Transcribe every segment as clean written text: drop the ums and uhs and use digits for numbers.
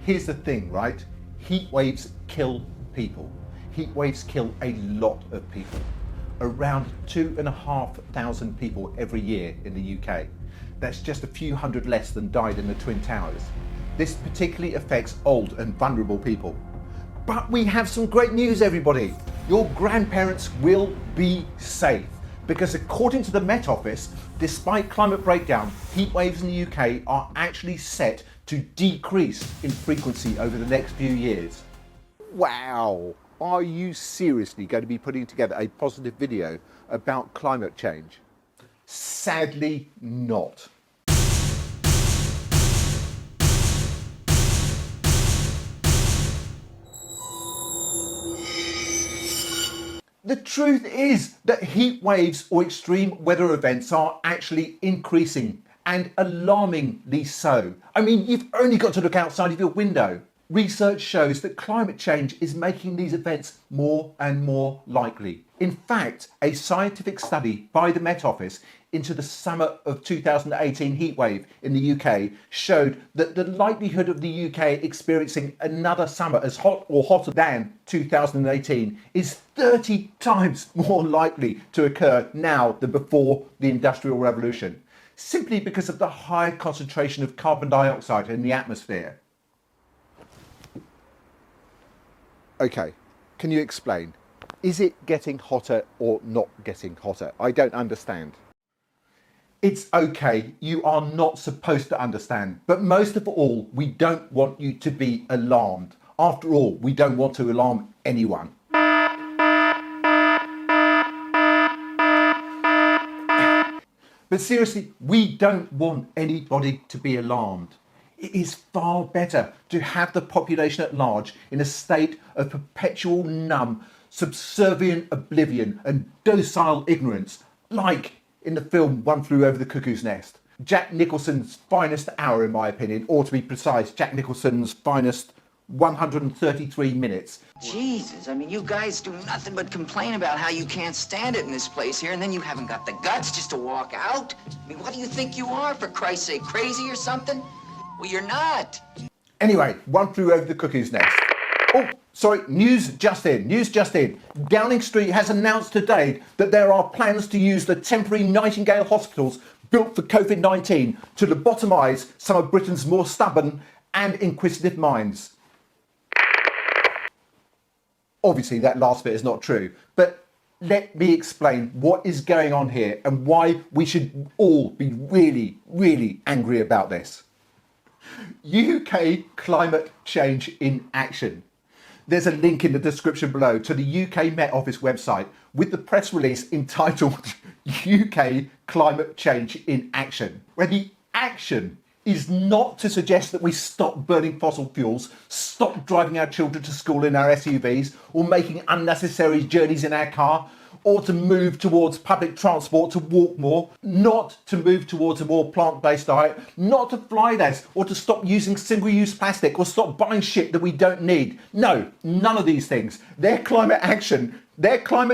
Here's the thing, right? Heat waves kill people. Heat waves kill a lot of people. Around 2,500 people every year in the UK. That's just a few hundred less than died in the Twin Towers. This particularly affects old and vulnerable people. But we have some great news, everybody. Your grandparents will be safe, because according to the Met Office, despite climate breakdown, heat waves in the UK are actually set to decrease in frequency over the next few years. Wow, are you seriously going to be putting together a positive video about climate change? Sadly not. The truth is that heat waves or extreme weather events are actually increasing, and alarmingly so. I mean, you've only got to look outside of your window. Research shows that climate change is making these events more and more likely. In fact, a scientific study by the Met Office into the summer of 2018 heatwave in the UK showed that the likelihood of the UK experiencing another summer as hot or hotter than 2018 is 30 times more likely to occur now than before the Industrial Revolution, simply because of the high concentration of carbon dioxide in the atmosphere. Okay, can you explain? Is it getting hotter or not getting hotter? I don't understand. It's okay, you are not supposed to understand, but most of all, we don't want you to be alarmed. After all, we don't want to alarm anyone. But seriously, we don't want anybody to be alarmed. It is far better to have the population at large in a state of perpetual numb, subservient oblivion and docile ignorance, like in the film One Flew Over the Cuckoo's Nest. Jack Nicholson's finest hour, in my opinion, or to be precise, Jack Nicholson's finest 133 minutes. Jesus, I mean, you guys do nothing but complain about how you can't stand it in this place here, and then you haven't got the guts just to walk out? I mean, what do you think you are, for Christ's sake, crazy or something? Well, you're not. Anyway, One Flew Over the Cuckoo's Nest. Oh, sorry, news just in. Downing Street has announced today that there are plans to use the temporary Nightingale hospitals built for COVID-19 to lobotomise some of Britain's more stubborn and inquisitive minds. Obviously, that last bit is not true, but let me explain what is going on here and why we should all be really, really angry about this. UK climate change in action. There's a link in the description below to the UK Met Office website with the press release entitled UK Climate Change in Action, where the action is not to suggest that we stop burning fossil fuels, stop driving our children to school in our SUVs, or making unnecessary journeys in our car, or to move towards public transport, to walk more, not to move towards a more plant-based diet, not to fly less, or to stop using single-use plastic, or stop buying shit that we don't need. No, none of these things. Their climate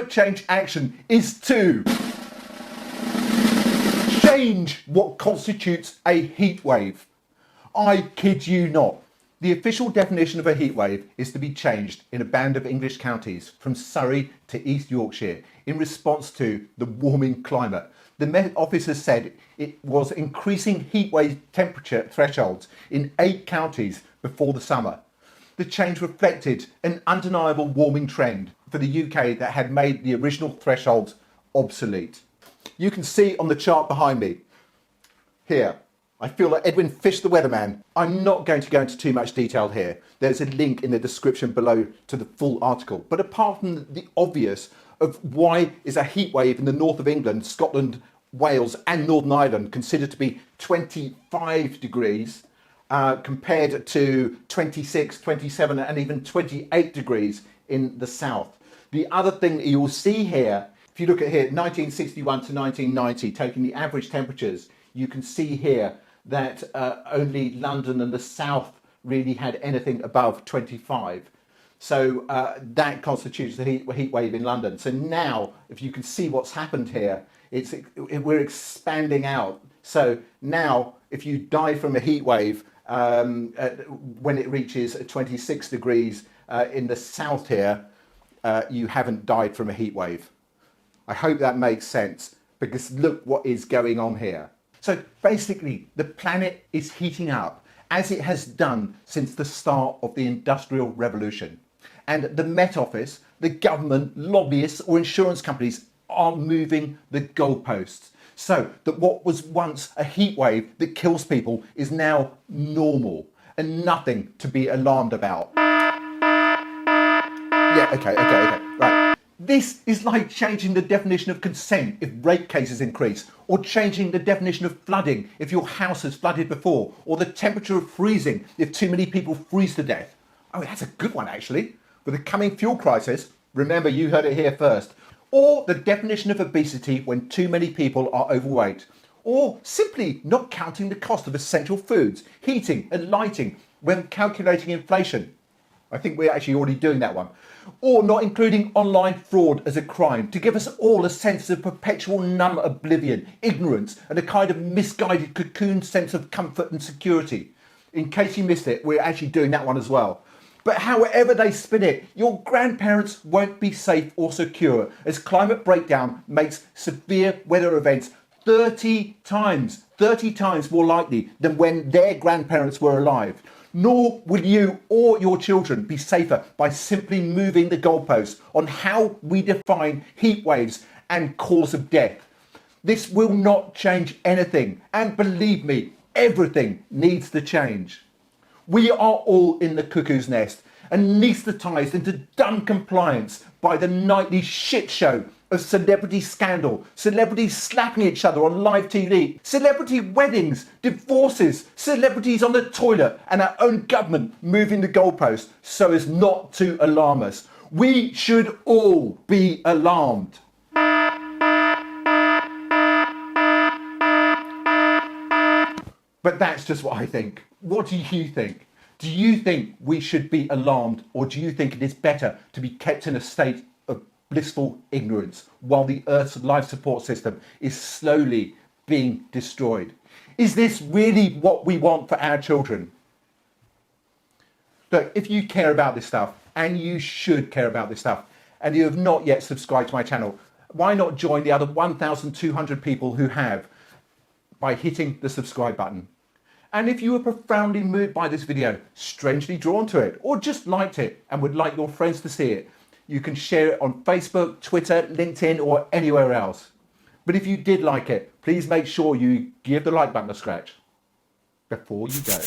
change action is to change what constitutes a heat wave. I kid you not. The official definition of a heat wave is to be changed in a band of English counties from Surrey to East Yorkshire in response to the warming climate. The Met Office has said it was increasing heat wave temperature thresholds in 8 counties before the summer. The change reflected an undeniable warming trend for the UK that had made the original thresholds obsolete. You can see on the chart behind me here. I feel like Edwin Fish the weatherman. I'm not going to go into too much detail here. There's a link in the description below to the full article. But apart from the obvious of why is a heat wave in the north of England, Scotland, Wales and Northern Ireland considered to be 25 degrees compared to 26, 27 and even 28 degrees in the south. The other thing that you'll see here, if you look at here, 1961 to 1990, taking the average temperatures, you can see here that only London and the south really had anything above 25. So that constitutes the heat wave in London. So now, if you can see what's happened here, we're expanding out. So now, if you die from a heat wave when it reaches 26 degrees in the south here, you haven't died from a heat wave. I hope that makes sense, because look what is going on here. So basically, the planet is heating up as it has done since the start of the Industrial Revolution. And the Met Office, the government, lobbyists or insurance companies are moving the goalposts so that what was once a heat wave that kills people is now normal and nothing to be alarmed about. Yeah, okay, right. This is like changing the definition of consent if rape cases increase, or changing the definition of flooding if your house has flooded before, or the temperature of freezing if too many people freeze to death. Oh, that's a good one actually. With the coming fuel crisis, remember you heard it here first. Or the definition of obesity when too many people are overweight. Or simply not counting the cost of essential foods, heating and lighting when calculating inflation. I think we're actually already doing that one. Or not including online fraud as a crime to give us all a sense of perpetual numb oblivion, ignorance, and a kind of misguided cocoon sense of comfort and security. In case you missed it, we're actually doing that one as well. But however they spin it, your grandparents won't be safe or secure as climate breakdown makes severe weather events 30 times more likely than when their grandparents were alive. Nor will you or your children be safer by simply moving the goalposts on how we define heat waves and cause of death. This will not change anything, and believe me, everything needs to change. We are all in the cuckoo's nest, anaesthetised into dumb compliance by the nightly shit show of celebrity scandal, celebrities slapping each other on live TV, celebrity weddings, divorces, celebrities on the toilet, and our own government moving the goalposts so as not to alarm us. We should all be alarmed. But that's just what I think. What do you think? Do you think we should be alarmed, or do you think it is better to be kept in a state of blissful ignorance while the Earth's life support system is slowly being destroyed? Is this really what we want for our children? Look, if you care about this stuff, and you should care about this stuff, and you have not yet subscribed to my channel, why not join the other 1,200 people who have by hitting the subscribe button? And if you were profoundly moved by this video, strangely drawn to it, or just liked it and would like your friends to see it, you can share it on Facebook, Twitter, LinkedIn, or anywhere else. But if you did like it, please make sure you give the like button a scratch before you go.